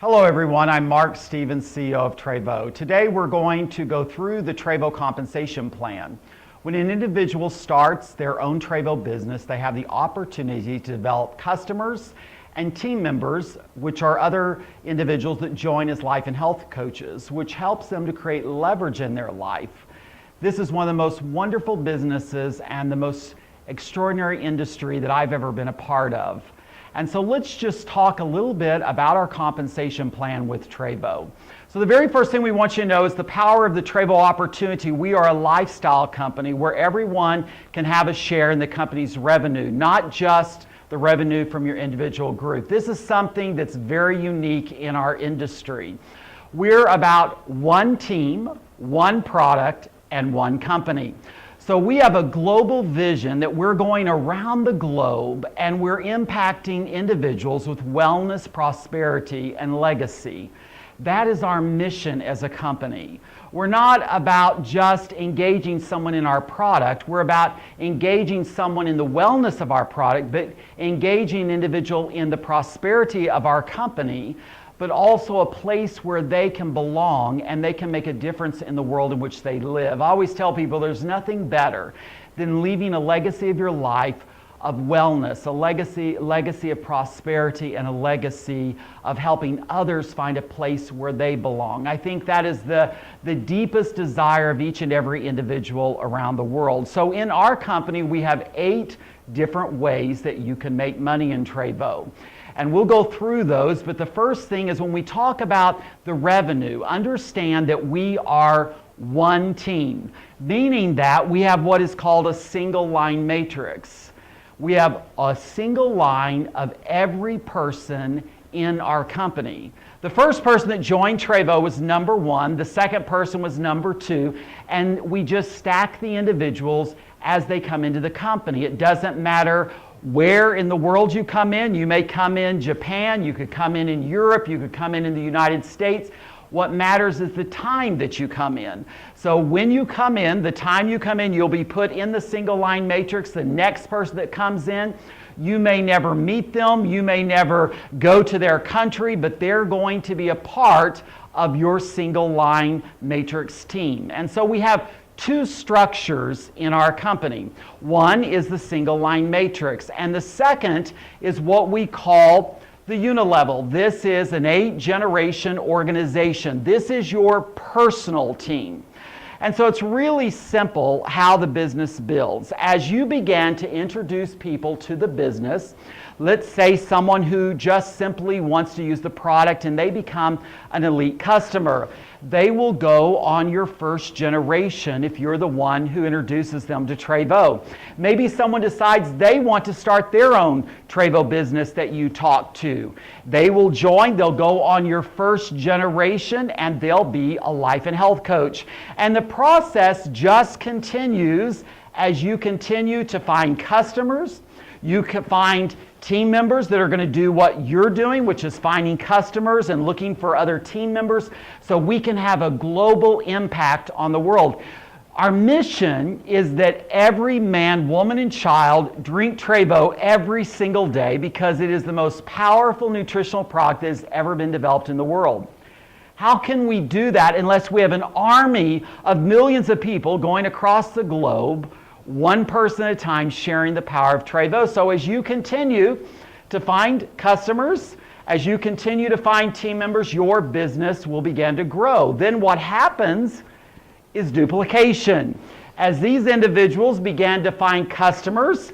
Hello everyone, I'm Mark Stevens, CEO of Trevo. Today we're going to go through the Trevo compensation plan. When an individual starts their own Trevo business, they have the opportunity to develop customers and team members, which are other individuals that join as life and health coaches, which helps them to create leverage in their life. This is one of the most wonderful businesses and the most extraordinary industry that I've ever been a part of. And so let's just talk a little bit about our compensation plan with Trevo. So the very first thing we want you to know is the power of the Trevo opportunity. We are a lifestyle company where everyone can have a share in the company's revenue, not just the revenue from your individual group. This is something that's very unique in our industry. We're about one team, one product, and one company. So we have a global vision that we're going around the globe and we're impacting individuals with wellness, prosperity, and legacy. That is our mission as a company. We're not about just engaging someone in our product. We're about engaging someone in the wellness of our product, but engaging an individual in the prosperity of our company, but also a place where they can belong and they can make a difference in the world in which they live. I always tell people there's nothing better than leaving a legacy of your life of wellness, a legacy of prosperity, and a legacy of helping others find a place where they belong. I think that is the deepest desire of each and every individual around the world. So in our company, we have 8 different ways that you can make money in Trevo. And we'll go through those, but the first thing is when we talk about the revenue, understand that we are one team, meaning that we have what is called a single line matrix. We have a single line of every person in our company. The first person that joined Trevo was number 1, the second person was number 2, and we just stack the individuals as they come into the company. It doesn't matter where in the world you come in. You may come in Japan, you could come in Europe, you could come in the United States. What matters is the time that you come in. So when you come in, the time you come in, you'll be put in the single line matrix. The next person that comes in, you may never meet them, you may never go to their country, but they're going to be a part of your single line matrix team. And so we have 2 structures in our company. One is the single line matrix, and the second is what we call the unilevel. This is an 8-generation organization. This is your personal team. And so it's really simple how the business builds. As you begin to introduce people to the business, let's say someone who just simply wants to use the product and they become an elite customer. They will go on your first generation if you're the one who introduces them to Trevo. Maybe someone decides they want to start their own Trevo business that you talk to. They will join, they'll go on your first generation, and they'll be a life and health coach. And the process just continues as you continue to find customers. You can find team members that are going to do what you're doing, which is finding customers and looking for other team members so we can have a global impact on the world. Our mission is that every man, woman, and child drink Trevo every single day because it is the most powerful nutritional product that has ever been developed in the world. How can we do that unless we have an army of millions of people going across the globe, one person at a time, sharing the power of Trevo? So as you continue to find customers, as you continue to find team members, your business will begin to grow. Then what happens is duplication. As these individuals begin to find customers,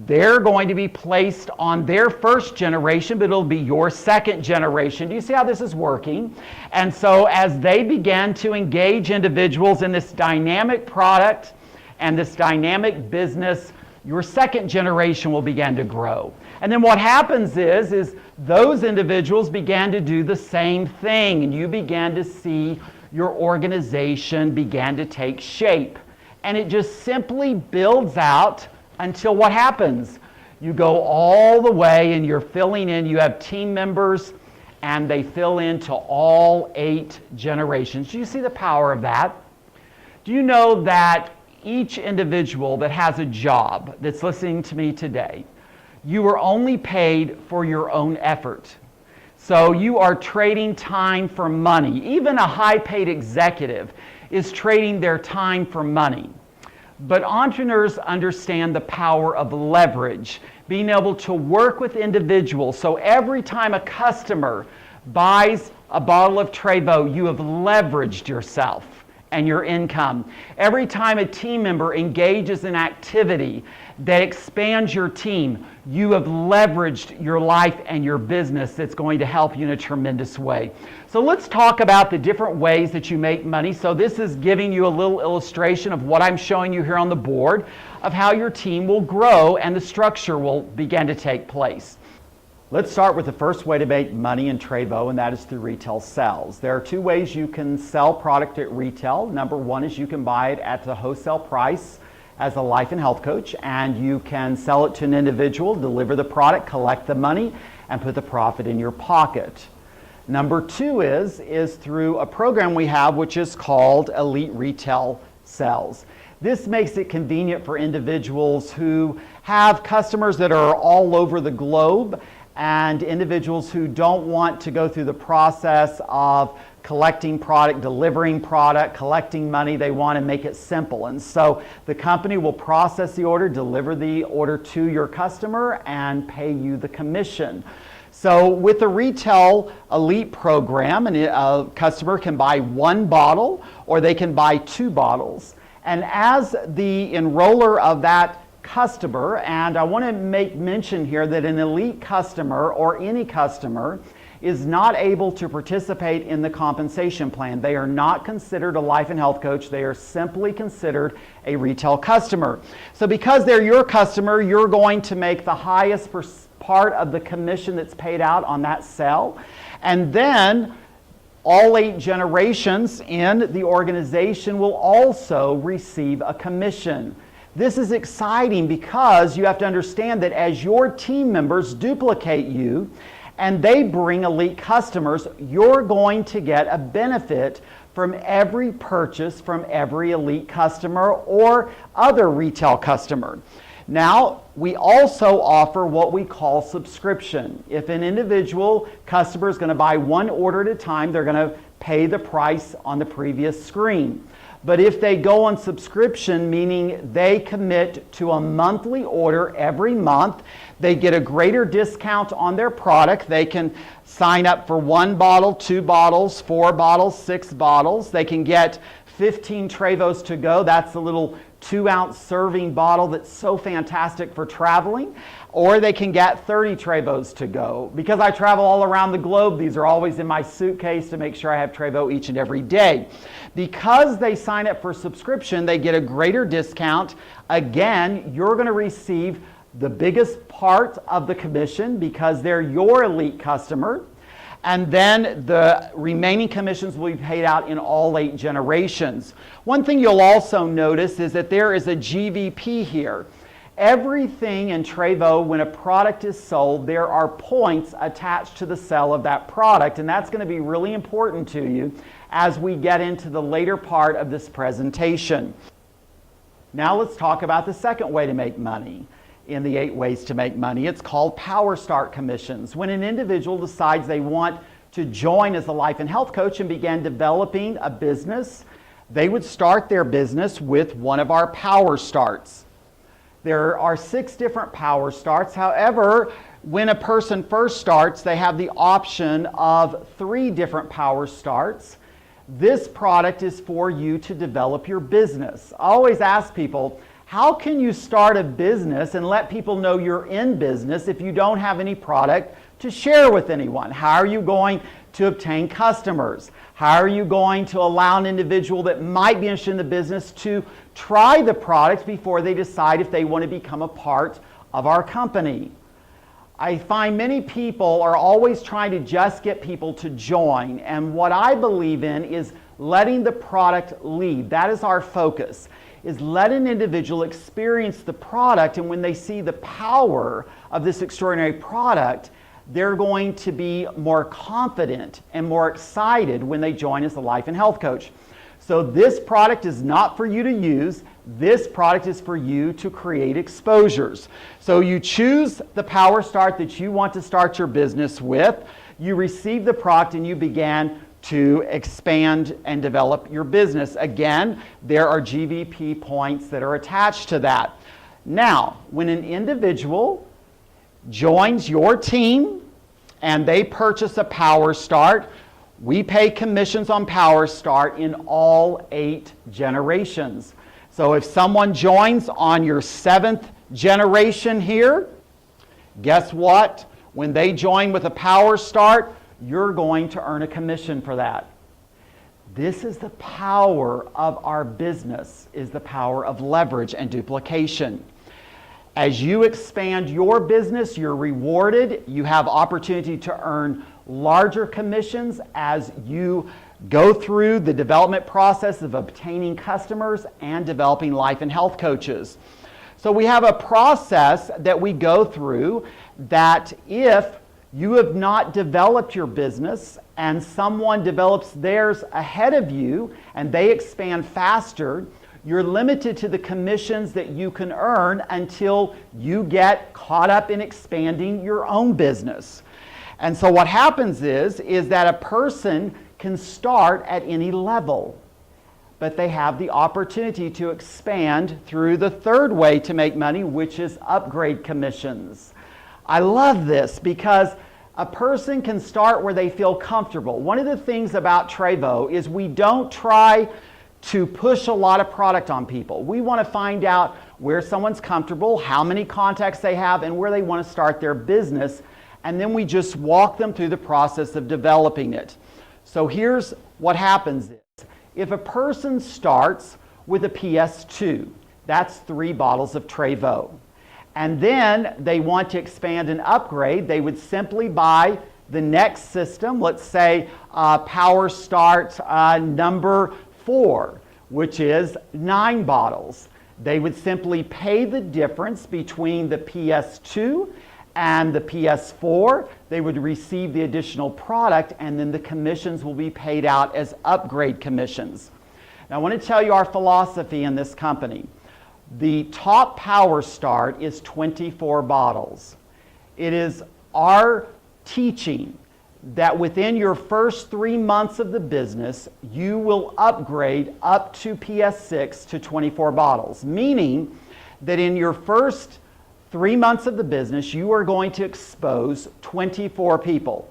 they're going to be placed on their first generation, but it'll be your second generation. Do you see how this is working? And so as they begin to engage individuals in this dynamic product and this dynamic business, your second generation will begin to grow. And then what happens is those individuals began to do the same thing, and you began to see your organization began to take shape. And it just simply builds out until what happens? You go all the way and you're filling in, you have team members, and they fill into all 8 generations. Do you see the power of that? Do you know that each individual that has a job that's listening to me today, you are only paid for your own effort. So you are trading time for money. Even a high-paid executive is trading their time for money. But entrepreneurs understand the power of leverage, being able to work with individuals. So every time a customer buys a bottle of Trevo, you have leveraged yourself and your income. Every time a team member engages in activity that expands your team, you have leveraged your life and your business that's going to help you in a tremendous way. So let's talk about the different ways that you make money. So this is giving you a little illustration of what I'm showing you here on the board of how your team will grow and the structure will begin to take place. Let's start with the first way to make money in Trevo, and that is through retail sales. There are two ways you can sell product at retail. Number one is you can buy it at the wholesale price as a life and health coach, and you can sell it to an individual, deliver the product, collect the money, and put the profit in your pocket. Number two is through a program we have which is called Elite Retail Sales. This makes it convenient for individuals who have customers that are all over the globe and individuals who don't want to go through the process of collecting product, delivering product, collecting money. They want to make it simple. And so the company will process the order, deliver the order to your customer, and pay you the commission. So with the Retail Elite program, a customer can buy one bottle or they can buy two bottles. And as the enroller of that customer, and I want to make mention here that an elite customer or any customer is not able to participate in the compensation plan. They are not considered a life and health coach. They are simply considered a retail customer. So because they're your customer, you're going to make the highest part of the commission that's paid out on that sale. And then all 8 generations in the organization will also receive a commission. This is exciting because you have to understand that as your team members duplicate you and they bring elite customers, you're going to get a benefit from every purchase from every elite customer or other retail customer. Now, we also offer what we call subscription. If an individual customer is going to buy one order at a time, they're going to pay the price on the previous screen. But if they go on subscription, meaning they commit to a monthly order every month, they get a greater discount on their product. They can sign up for 1 bottle, 2 bottles, 4 bottles, 6 bottles. They can get 15 Trevos to go. That's a little 2-ounce serving bottle that's so fantastic for traveling. Or they can get 30 Trevos to go. Because I travel all around the globe, these are always in my suitcase to make sure I have Trevo each and every day. Because they sign up for subscription, they get a greater discount. Again, you're going to receive the biggest part of the commission because they're your elite customer. And then the remaining commissions will be paid out in all 8 generations. One thing you'll also notice is that there is a GVP here. Everything in Trevo, when a product is sold, there are points attached to the sale of that product, and that's going to be really important to you as we get into the later part of this presentation. Now let's talk about the second way to make money in the 8 ways to make money. It's called Power Start commissions. When an individual decides they want to join as a life and health coach and begin developing a business, they would start their business with one of our Power Starts. There are 6 different Power Starts. However, when a person first starts, they have the option of 3 different Power Starts. This product is for you to develop your business. I always ask people, how can you start a business and let people know you're in business if you don't have any product to share with anyone? How are you going to obtain customers? How are you going to allow an individual that might be interested in the business to try the product before they decide if they want to become a part of our company? I find many people are always trying to just get people to join, and what I believe in is letting the product lead. That is our focus, is let an individual experience the product, and when they see the power of this extraordinary product, they're going to be more confident and more excited when they join as a life and health coach. So this product is not for you to use. This product is for you to create exposures. So you choose the Power Start that you want to start your business with. you received the product and you began to expand and develop your business. Again, there are GVP points that are attached to that. Now, when an individual joins your team and they purchase a Power Start, we pay commissions on Power Start in all 8 generations. So if someone joins on your 7th generation here, guess what? When they join with a Power Start, you're going to earn a commission for that. This is the power of our business, is the power of leverage and duplication. As you expand your business, you're rewarded. You have opportunity to earn larger commissions as you go through the development process of obtaining customers and developing life and health coaches. So we have a process that we go through that if you have not developed your business and someone develops theirs ahead of you and they expand faster, you're limited to the commissions that you can earn until you get caught up in expanding your own business. And so what happens is that a person can start at any level, but they have the opportunity to expand through the third way to make money, which is upgrade commissions. I love this because a person can start where they feel comfortable. One of the things about Trevo is we don't try to push a lot of product on people. We want to find out where someone's comfortable, how many contacts they have, and where they want to start their business. And then we just walk them through the process of developing it. So here's what happens is, if a person starts with a PS2, that's 3 bottles of Trevo. And then they want to expand and upgrade, they would simply buy the next system, let's say Power Start number 4, which is 9 bottles. They would simply pay the difference between the PS2 and the PS4. They would receive the additional product, and then the commissions will be paid out as upgrade commissions. Now I want to tell you our philosophy in this company. The top Power Start is 24 bottles. It is our teaching that within your first 3 months of the business, you will upgrade up to PS6 to 24 bottles, meaning that in your first 3 months of the business, you are going to expose 24 people.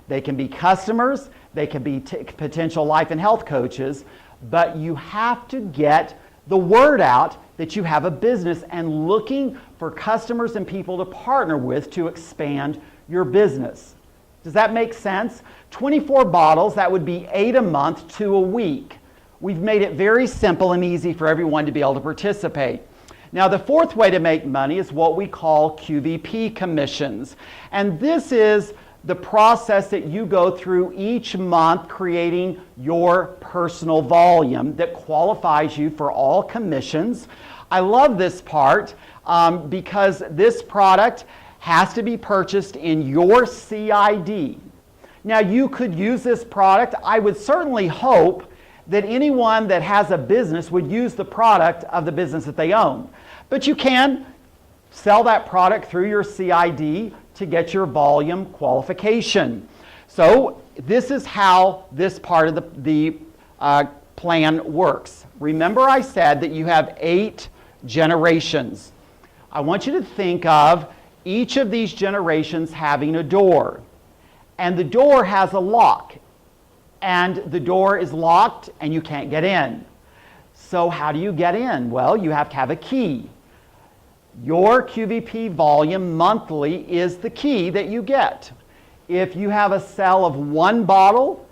They can be customers, they can be potential life and health coaches, but you have to get the word out that you have a business and looking for customers and people to partner with to expand your business. Does that make sense? 24 bottles, that would be 8 a month to a week. We've made it very simple and easy for everyone to be able to participate. Now the fourth way to make money is what we call QVP commissions. And this is the process that you go through each month creating your personal volume that qualifies you for all commissions. I love this part because this product has to be purchased in your CID. Now you could use this product. I would certainly hope that anyone that has a business would use the product of the business that they own. But you can sell that product through your CID to get your volume qualification. So this is how this part of the plan works. Remember I said that you have 8 generations. I want you to think of each of these generations having a door. And the door has a lock. And the door is locked and you can't get in. So how do you get in? Well, you have to have a key. Your QVP volume monthly is the key that you get. If you have a sale of 1 bottle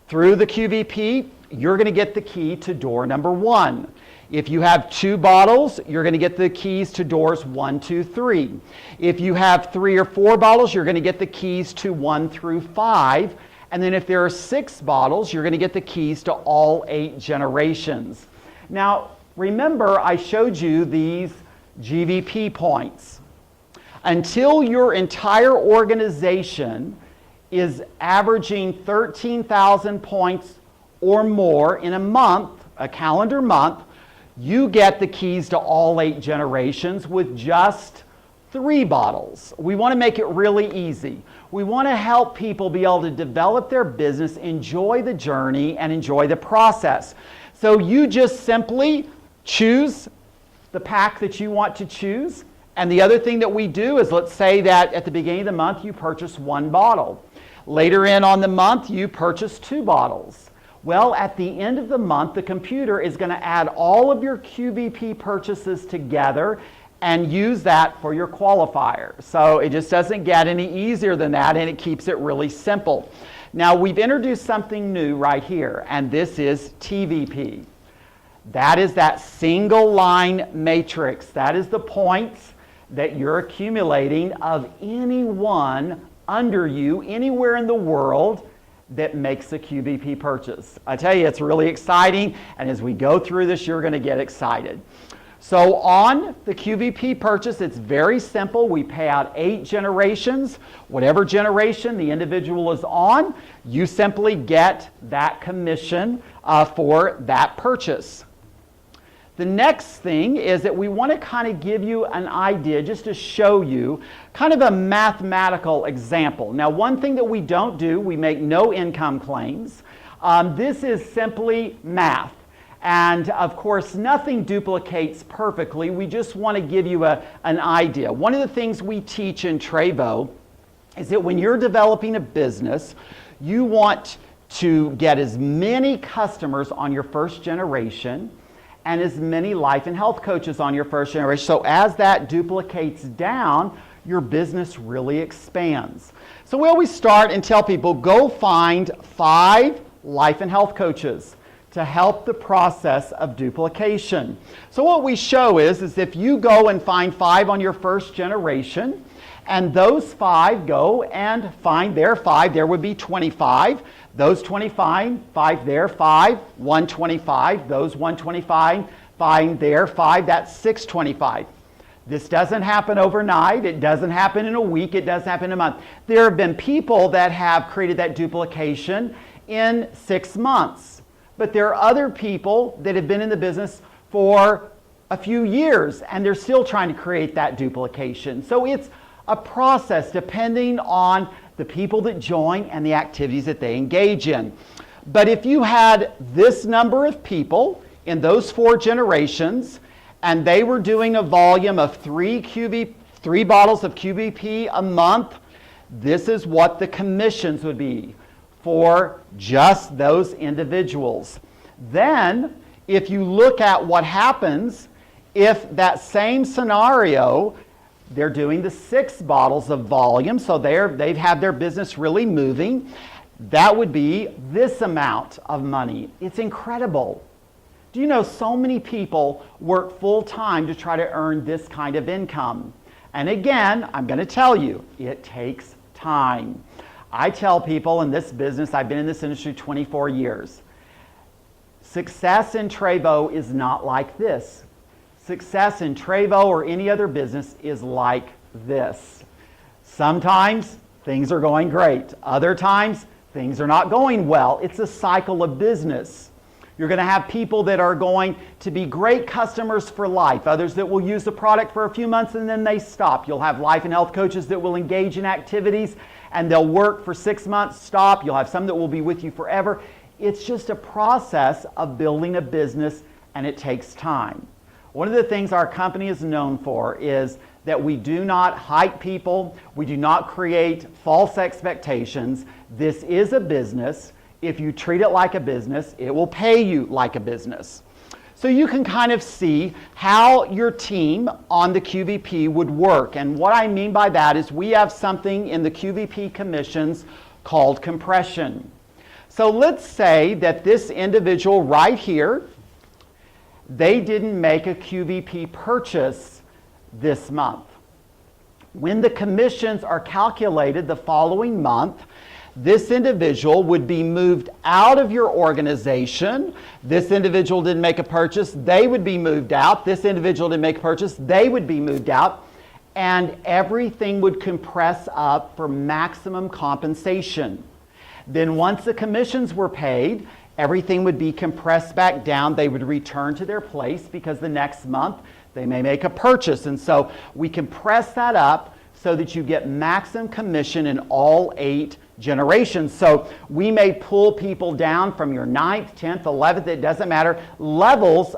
through the QVP, you're going to get the key to door number 1. If you have 2 bottles, you're going to get the keys to doors 1, 2, 3. If you have 3 or 4 bottles, you're going to get the keys to 1 through 5. And then if there are 6 bottles, you're going to get the keys to all 8 generations. Now, remember I showed you these GVP points. Until your entire organization is averaging 13,000 points or more in a month, a calendar month, you get the keys to all 8 generations with just 3 bottles. We want to make it really easy. We want to help people be able to develop their business, enjoy the journey, and enjoy the process. So you just simply choose the pack that you want to choose. And the other thing that we do is, let's say that at the beginning of the month you purchase 1 bottle. Later in on the month you purchase 2 bottles. Well, at the end of the month, the computer is going to add all of your QVP purchases together and use that for your qualifier. So it just doesn't get any easier than that, and it keeps it really simple. Now, we've introduced something new right here, and this is TVP. That is that single line matrix. That is the points that you're accumulating of anyone under you, anywhere in the world, that makes a QVP purchase. I tell you, it's really exciting, and as we go through this, you're going to get excited. So on the QVP purchase, it's very simple. We pay out 8 generations. Whatever generation the individual is on, you simply get that commission for that purchase. The next thing is that we want to kind of give you an idea, just to show you kind of a mathematical example. Now, one thing that we don't do, we make no income claims. This is simply math. And of course, nothing duplicates perfectly. We just want to give you an idea. One of the things we teach in Trevo is that when you're developing a business, you want to get as many customers on your first generation and as many life and health coaches on your first generation. So as that duplicates down, your business really expands. So we always start and tell people, go find 5 life and health coaches to help the process of duplication. So what we show is if you go and find 5 on your first generation, and those 5 go and find their 5, there would be 25. Those 25 find their 5, 125. Those 125 find their 5, that's 625. This doesn't happen overnight. It doesn't happen in a week. It doesn't happen in a month. There have been people that have created that duplication in 6 months. But there are other people that have been in the business for a few years, and they're still trying to create that duplication. So it's a process depending on the people that join and the activities that they engage in. But if you had this number of people in those 4 generations, and they were doing a volume of 3 bottles of QVP a month, this is what the commissions would be for just those individuals. Then, if you look at what happens if that same scenario, they're doing the 6 bottles of volume, so they've had their business really moving, that would be this amount of money. It's incredible. Do you know so many people work full time to try to earn this kind of income? And again, I'm going to tell you, it takes time. I tell people in this business, I've been in this industry 24 years, success in Trevo is not like this. Success in Trevo or any other business is like this. Sometimes things are going great. Other times things are not going well. It's a cycle of business. You're going to have people that are going to be great customers for life, others that will use the product for a few months and then they stop. You'll have life and health coaches that will engage in activities and they'll work for 6 months, stop. You'll have some that will be with you forever. It's just a process of building a business, and it takes time. One of the things our company is known for is that we do not hype people. We do not create false expectations. This is a business. If you treat it like a business, it will pay you like a business. So you can kind of see how your team on the QVP would work. And what I mean by that is we have something in the QVP commissions called compression. So let's say that this individual right here, they didn't make a QVP purchase this month. When the commissions are calculated the following month, this individual would be moved out of your organization. This individual didn't make a purchase, they would be moved out. This individual didn't make a purchase, they would be moved out. And everything would compress up for maximum compensation. Then once the commissions were paid, everything would be compressed back down. They would return to their place because the next month They may make a purchase, and so we can press that up so that you get maximum commission in all 8 generations. So we may pull people down from your 9th, 10th, 11th, it doesn't matter, levels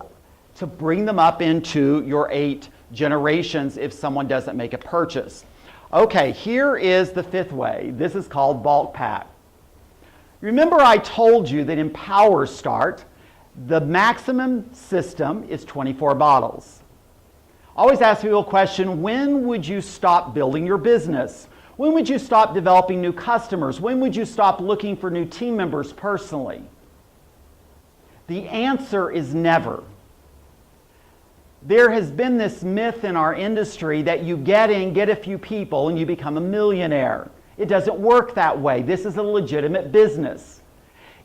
to bring them up into your 8 generations if someone doesn't make a purchase. Okay, here is the 5th way. This is called bulk pack. Remember I told you that in Power Start, the maximum system is 24 bottles. I always ask people a question, when would you stop building your business? When would you stop developing new customers? When would you stop looking for new team members personally? The answer is never. There has been this myth in our industry that you get a few people and you become a millionaire. It doesn't work that way. This is a legitimate business.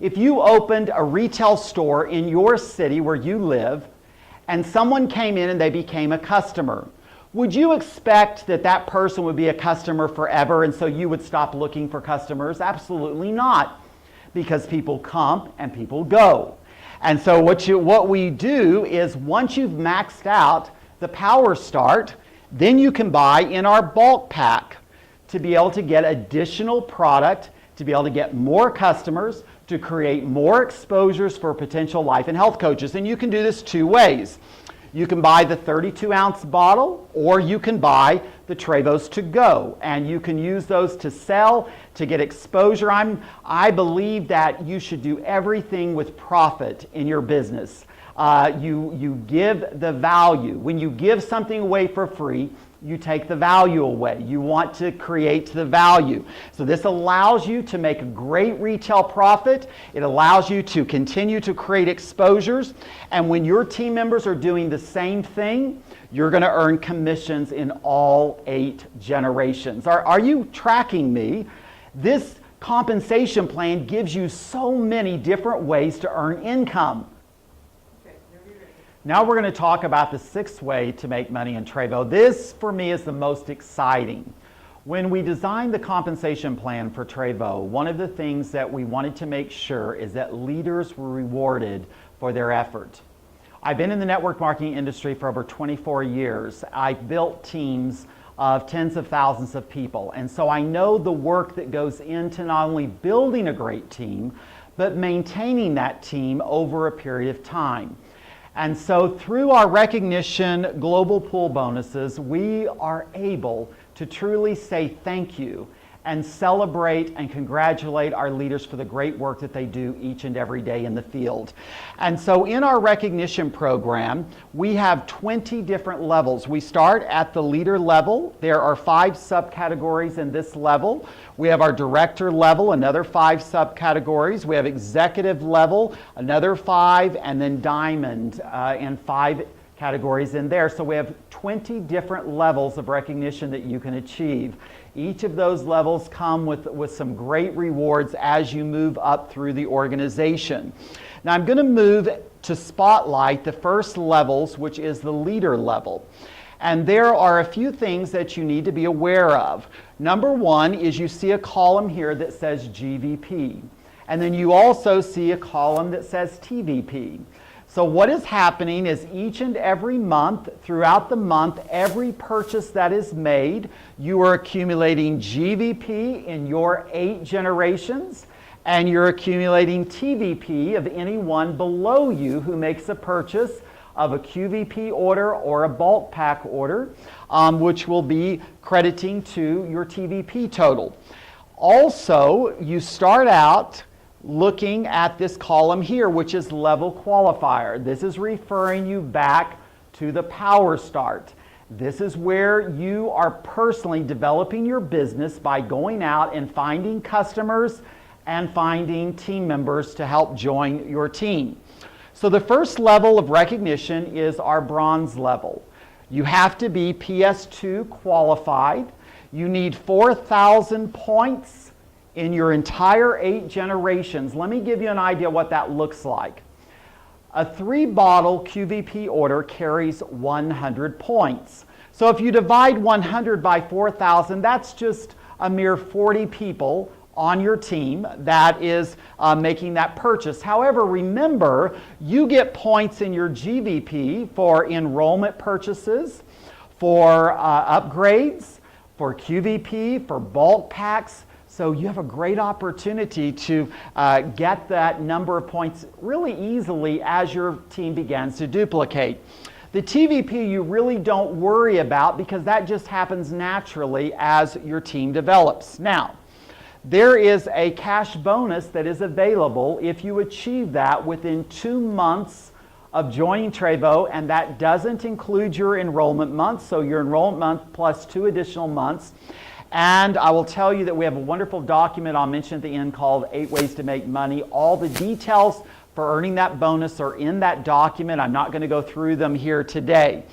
If you opened a retail store in your city where you live and someone came in and they became a customer, would you expect that that person would be a customer forever and so you would stop looking for customers? Absolutely not, because people come and people go. And so what we do is once you've maxed out the Power Start, then you can buy in our bulk pack to be able to get additional product, to be able to get more customers, to create more exposures for potential life and health coaches. And you can do this 2 ways. You can buy the 32-ounce bottle, or you can buy the Trevos to go, and you can use those to sell, to get exposure. I believe that you should do everything with profit in your business. You give the value. When you give something away for free, you take the value away. You want to create the value. So this allows you to make a great retail profit. It allows you to continue to create exposures. And when your team members are doing the same thing, you're going to earn commissions in all 8 generations. Are you tracking me? This compensation plan gives you so many different ways to earn income. Now we're going to talk about the 6th way to make money in Trevo. This, for me, is the most exciting. When we designed the compensation plan for Trevo, one of the things that we wanted to make sure is that leaders were rewarded for their effort. I've been in the network marketing industry for over 24 years. I've built teams of tens of thousands of people, and so I know the work that goes into not only building a great team, but maintaining that team over a period of time. And so through our recognition global pool bonuses, we are able to truly say thank you and celebrate and congratulate our leaders for the great work that they do each and every day in the field. And so in our recognition program, we have 20 different levels. We start at the leader level. There are 5 subcategories in this level. We have our director level, another 5 subcategories. We have executive level, another 5, and then diamond and 5 categories in there. So we have 20 different levels of recognition that you can achieve. Each of those levels come with some great rewards as you move up through the organization. Now I'm going to move to spotlight the first levels, which is the leader level. And there are a few things that you need to be aware of. Number 1 is you see a column here that says GVP. And then you also see a column that says TVP. So what is happening is each and every month, throughout the month, every purchase that is made, you are accumulating GVP in your 8 generations, and you're accumulating TVP of anyone below you who makes a purchase of a QVP order or a bulk pack order, which will be crediting to your TVP total. Also, you start out looking at this column here, which is level qualifier. This is referring you back to the Power Start. This is where you are personally developing your business by going out and finding customers and finding team members to help join your team. So the first level of recognition is our bronze level. You have to be PS2 qualified. You need 4,000 points in your entire 8 generations. Let me give you an idea what that looks like. A 3-bottle QVP order carries 100 points. So if you divide 100 by 4,000, that's just a mere 40 people on your team that is making that purchase. However, remember, you get points in your GVP for enrollment purchases, for upgrades, for QVP, for bulk packs. So you have a great opportunity to get that number of points really easily as your team begins to duplicate. The TVP you really don't worry about because that just happens naturally as your team develops. Now, there is a cash bonus that is available if you achieve that within 2 months of joining Trevo, and that doesn't include your enrollment month, so your enrollment month plus 2 additional months. And I will tell you that we have a wonderful document I'll mention at the end called 8 Ways to Make Money. All the details for earning that bonus are in that document. I'm not going to go through them here today.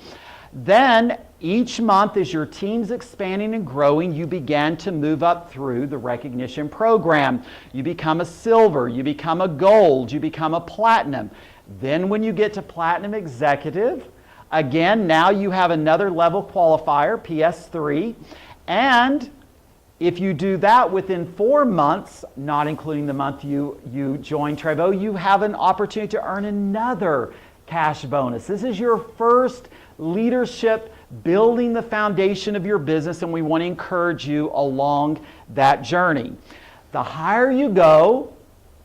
Then each month as your team's expanding and growing, you begin to move up through the recognition program. You become a silver, you become a gold, you become a platinum. Then when you get to platinum executive, again, now you have another level qualifier, PS3. And if you do that within 4 months, not including the month you join Trevo, you have an opportunity to earn another cash bonus. This is your first leadership building the foundation of your business, and we want to encourage you along that journey. The higher you go,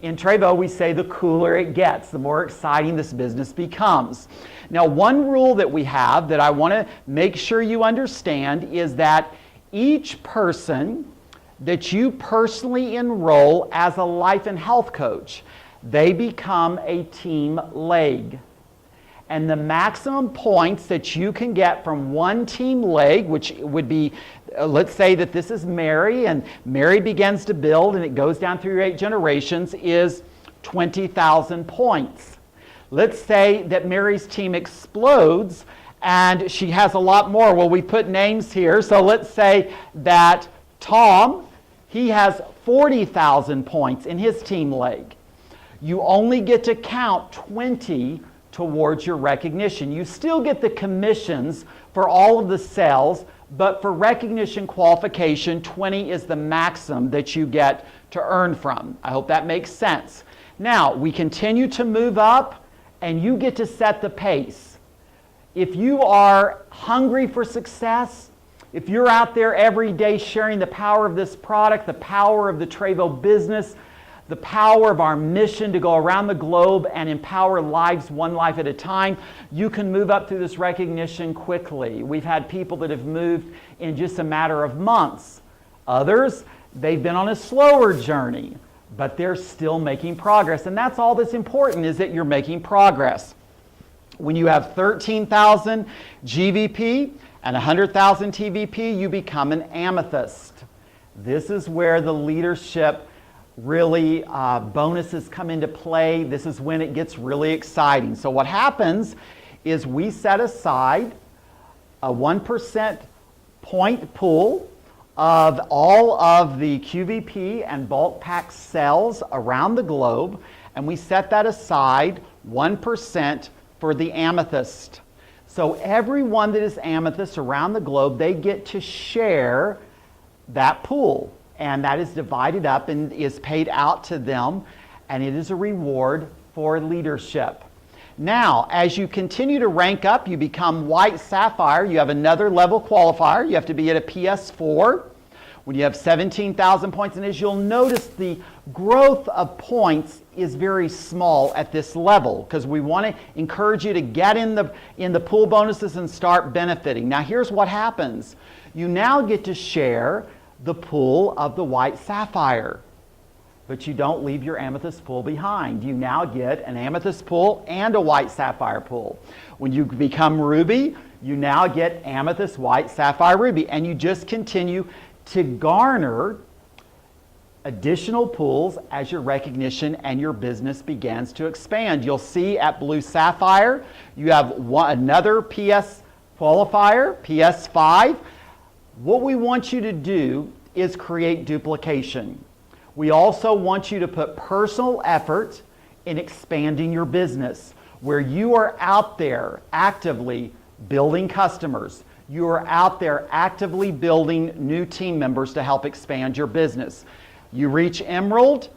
in Trevo we say the cooler it gets, the more exciting this business becomes. Now, one rule that we have that I want to make sure you understand is that each person that you personally enroll as a life and health coach, they become a team leg. And the maximum points that you can get from one team leg, which would be, let's say that this is Mary, and Mary begins to build and it goes down through your 8 generations, is 20,000 points. Let's say that Mary's team explodes and she has a lot more. Well, we put names here. So let's say that Tom, he has 40,000 points in his team leg. You only get to count 20 towards your recognition. You still get the commissions for all of the sales, but for recognition qualification, 20 is the maximum that you get to earn from. I hope that makes sense. Now, we continue to move up, and you get to set the pace. If you are hungry for success, if you're out there every day sharing the power of this product, the power of the Trevo business, the power of our mission to go around the globe and empower lives one life at a time, you can move up through this recognition quickly. We've had people that have moved in just a matter of months. Others, they've been on a slower journey, but they're still making progress. And that's all that's important, is that you're making progress. When you have 13,000 GVP and 100,000 TVP, you become an amethyst. This is where the leadership really bonuses come into play. This is when it gets really exciting. So what happens is we set aside a 1% point pool of all of the QVP and bulk pack sales around the globe, and we set that aside 1% for the amethyst. So everyone that is amethyst around the globe, they get to share that pool. And that is divided up and is paid out to them, and it is a reward for leadership. Now, as you continue to rank up, you become white sapphire. You have another level qualifier. You have to be at a PS4 when you have 17,000 points. And as you'll notice, the growth of points is very small at this level because we want to encourage you to get in the pool bonuses and start benefiting. Now, here's what happens. You now get to share the pool of the white sapphire, but you don't leave your amethyst pool behind. You now get an amethyst pool and a white sapphire pool. When you become ruby, you now get amethyst, white, sapphire, ruby, and you just continue to garner additional pools as your recognition and your business begins to expand. You'll see at blue sapphire, you have another PS qualifier, PS5. What we want you to do is create duplication. We also want you to put personal effort in expanding your business, where you are out there actively building customers. You are out there actively building new team members to help expand your business. You reach Emerald,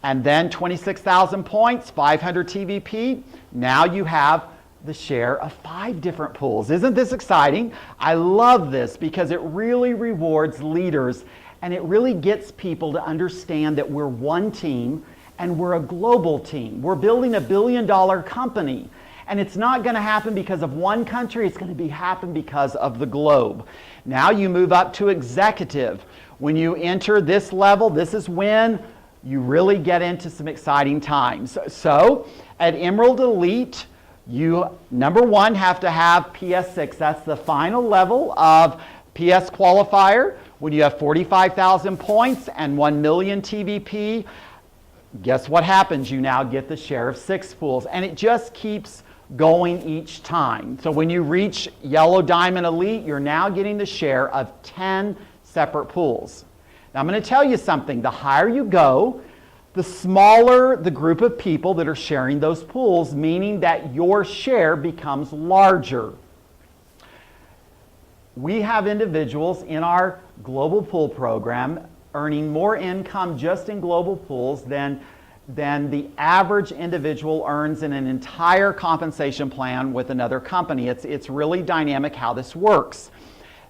and then 26,000 points, 500 TVP. Now you have the share of 5 different pools. Isn't this exciting? I love this because it really rewards leaders, and it really gets people to understand that we're one team and we're a global team. We're building a billion-dollar company, and it's not going to happen because of one country. It's going to happen because of the globe. Now you move up to executive. When you enter this level, this is when you really get into some exciting times. So at Emerald Elite, you, number one, have to have PS6. That's the final level of PS qualifier. When you have 45,000 points and 1 million TVP, guess what happens? You now get the share of 6 pools, and it just keeps going each time. So when you reach Yellow Diamond Elite, you're now getting the share of 10 separate pools. Now I'm going to tell you something. The higher you go, the smaller the group of people that are sharing those pools, meaning that your share becomes larger. We have individuals in our global pool program earning more income just in global pools than the average individual earns in an entire compensation plan with another company. It's really dynamic how this works.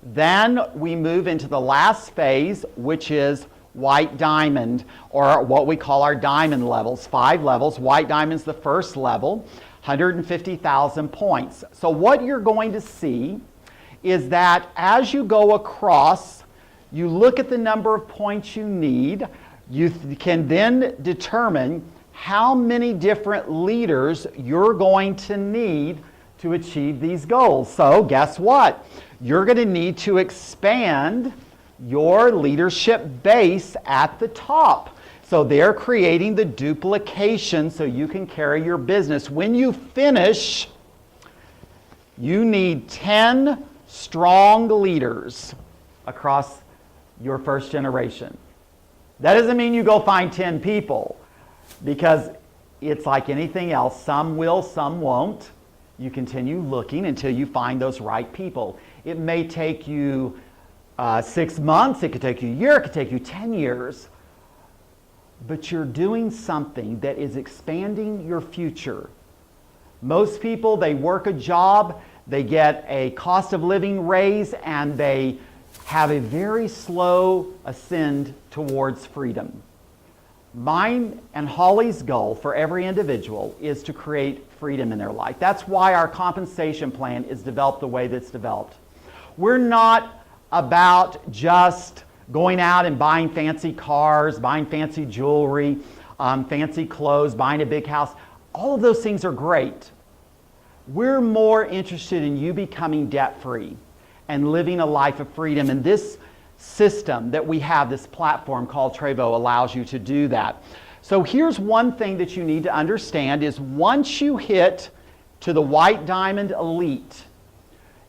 Then we move into the last phase, which is White Diamond, or what we call our diamond levels, 5 levels. White Diamond's the first level, 150,000 points. So what you're going to see is that as you go across, you look at the number of points you need. You can then determine how many different leaders you're going to need to achieve these goals. So guess what? You're going to need to expand your leadership base at the top. So they're creating the duplication so you can carry your business. When you finish, you need 10 strong leaders across your first generation. That doesn't mean you go find 10 people, because it's like anything else. Some will, some won't. You continue looking until you find those right people. It may take you 6 months, it could take you a year, it could take you 10 years, but you're doing something that is expanding your future. Most people, they work a job, they get a cost of living raise, and they have a very slow ascend towards freedom. Mine and Holly's goal for every individual is to create freedom in their life. That's why our compensation plan is developed the way that's developed. We're not about just going out and buying fancy cars, buying fancy jewelry, fancy clothes, buying a big house. All of those things are great. We're more interested in you becoming debt-free and living a life of freedom. And this system that we have, this platform called Trevo, allows you to do that. So here's one thing that you need to understand is once you hit to the White Diamond Elite,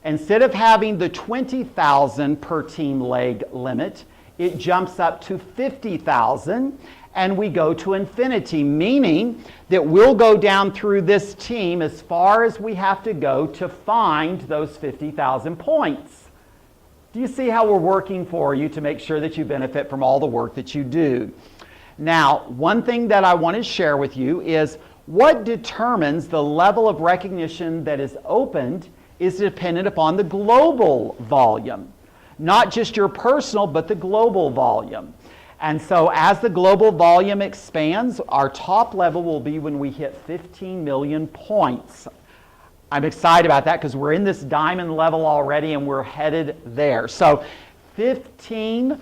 instead of having the 20,000 per team leg limit, it jumps up to 50,000, and we go to infinity, meaning that we'll go down through this team as far as we have to go to find those 50,000 points. Do you see how we're working for you to make sure that you benefit from all the work that you do? Now, one thing that I want to share with you is what determines the level of recognition that is opened is dependent upon the global volume. Not just your personal, but the global volume. And so as the global volume expands, our top level will be when we hit 15 million points. I'm excited about that because we're in this diamond level already and we're headed there. So 15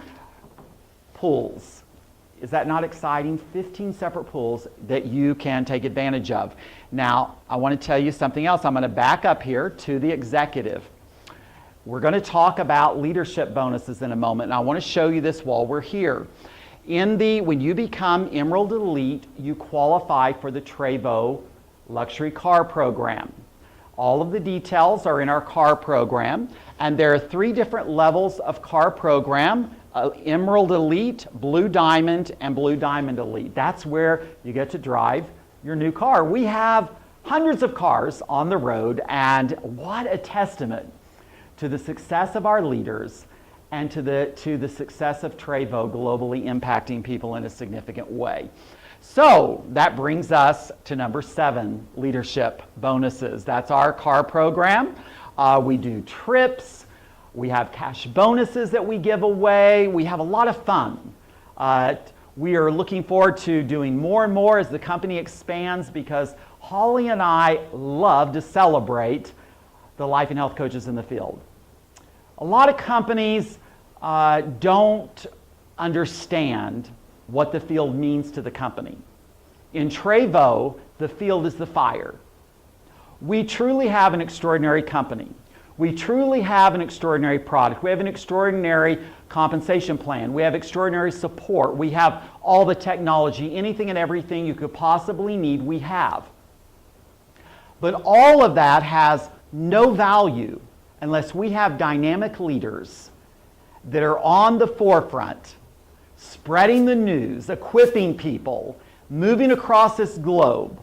pools. Is that not exciting? 15 separate pools that you can take advantage of. Now, I want to tell you something else. I'm going to back up here to the executive. We're going to talk about leadership bonuses in a moment, and I want to show you this while we're here. When you become Emerald Elite, you qualify for the Trevo Luxury Car Program. All of the details are in our car program, and there are 3 different levels of car program: Emerald Elite, Blue Diamond, and Blue Diamond Elite. That's where you get to drive your new car. We have hundreds of cars on the road, and what a testament to the success of our leaders and to the success of Trevo globally impacting people in a significant way. So that brings us to number 7, leadership bonuses. That's our CAR program. We do trips. We have cash bonuses that we give away. We have a lot of fun. We are looking forward to doing more and more as the company expands, because Holly and I love to celebrate the life and health coaches in the field. A lot of companies don't understand what the field means to the company. In Trevo, the field is the fire. We truly have an extraordinary company. We truly have an extraordinary product. We have an extraordinary compensation plan. We have extraordinary support. We have all the technology, anything and everything you could possibly need, we have. But all of that has no value unless we have dynamic leaders that are on the forefront, spreading the news, equipping people, moving across this globe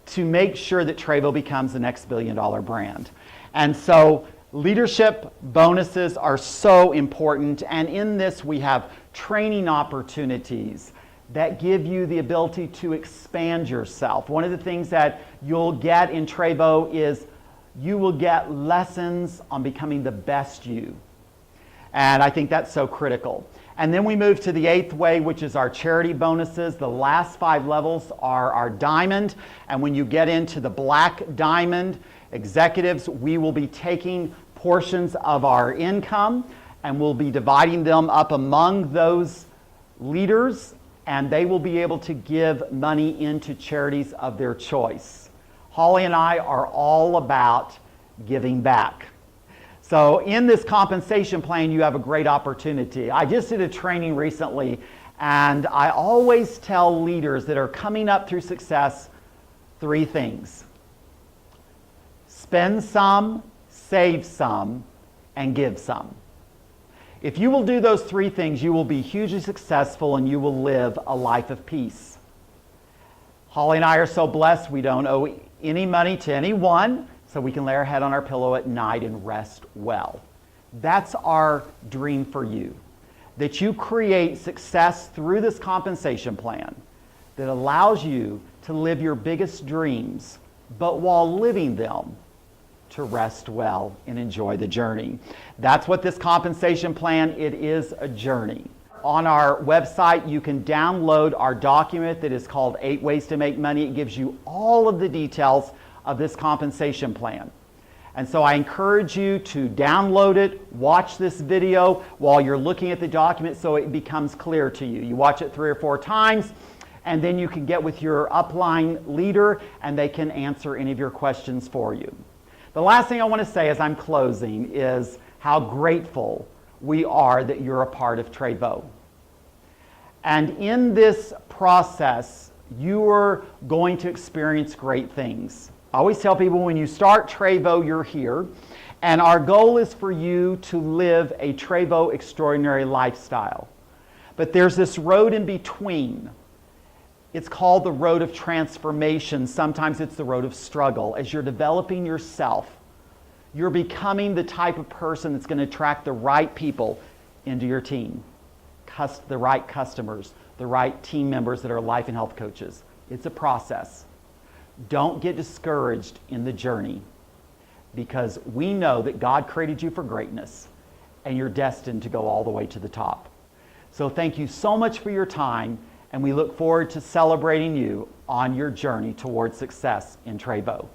to make sure that Trevo becomes the next billion-dollar brand. And so leadership bonuses are so important, and in this we have training opportunities that give you the ability to expand yourself. One of the things that you'll get in Trevo is you will get lessons on becoming the best you. And I think that's so critical. And then we move to the 8th way, which is our charity bonuses. The last 5 levels are our diamond. And when you get into the black diamond, executives, we will be taking portions of our income and we'll be dividing them up among those leaders, and they will be able to give money into charities of their choice. Holly and I are all about giving back. So in this compensation plan, you have a great opportunity. I just did a training recently, and I always tell leaders that are coming up through success 3 things. Spend some, save some, and give some. If you will do those 3 things, you will be hugely successful and you will live a life of peace. Holly and I are so blessed we don't owe any money to anyone, so we can lay our head on our pillow at night and rest well. That's our dream for you, that you create success through this compensation plan that allows you to live your biggest dreams, but while living them, to rest well and enjoy the journey. That's what this compensation plan, it is a journey. On our website, you can download our document that is called 8 Ways to Make Money. It gives you all of the details of this compensation plan. And so I encourage you to download it, watch this video while you're looking at the document so it becomes clear to you. You watch it 3 or 4 times, and then you can get with your upline leader and they can answer any of your questions for you. The last thing I want to say as I'm closing is how grateful we are that you're a part of Trevo. And in this process, you are going to experience great things. I always tell people when you start Trevo, you're here. And our goal is for you to live a Trevo extraordinary lifestyle. But there's this road in between. It's called the road of transformation. Sometimes it's the road of struggle. As you're developing yourself, you're becoming the type of person that's going to attract the right people into your team, the right customers, the right team members that are life and health coaches. It's a process. Don't get discouraged in the journey, because we know that God created you for greatness and you're destined to go all the way to the top. So thank you so much for your time, and we look forward to celebrating you on your journey towards success in Trevo.